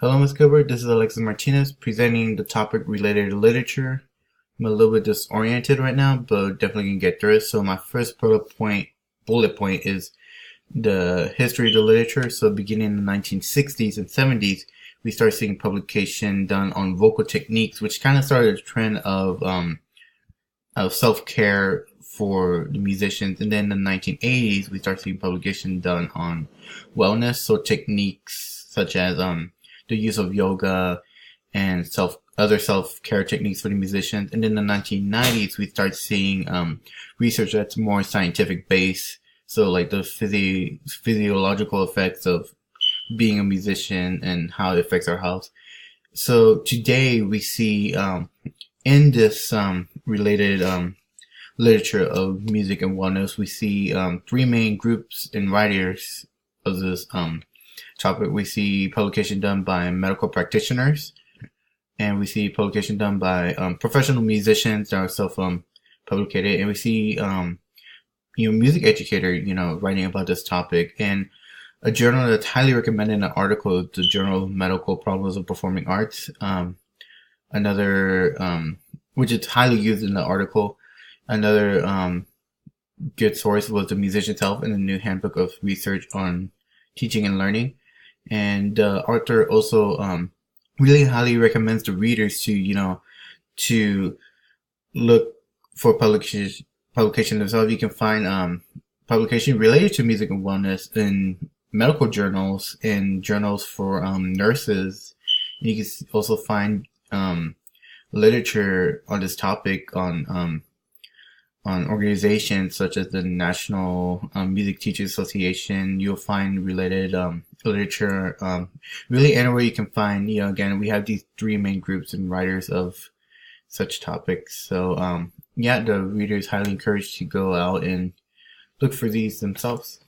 Hello, Ms. Gilbert. This is Alexis Martinez presenting the topic related to literature. I'm a little bit disoriented right now, but definitely can get through it. So my first bullet point is the history of the literature. So beginning in the 1960s and 70s, we start seeing publication done on vocal techniques, which kind of started a trend of self-care for the musicians. And then in the 1980s, we start seeing publication done on wellness, so techniques such as the use of yoga and other self-care techniques for the musicians. And in the 1990s, we start seeing research that's more scientific based. So like the physiological effects of being a musician and how it affects our health. So today we see in this related literature of music and wellness, we see three main groups and writers of this topic. We see publication done by medical practitioners, and we see publication done by professional musicians that are self-publicated, and we see music educator, writing about this topic. And a journal that's highly recommended in an article is the Journal of Medical Problems of Performing Arts. Another, which is highly used in the article. Another good source was the Musician's Health and the New Handbook of Research on Teaching and Learning. And Arthur also really highly recommends the readers to look for publication themselves. You can find publication related to music and wellness in medical journals and journals for nurses. You can also find literature on this topic on organizations such as the National Music Teachers Association. You'll find related literature really anywhere you can find. Again, we have these three main groups and writers of such topics. So yeah, the reader is highly encouraged to go out and look for these themselves.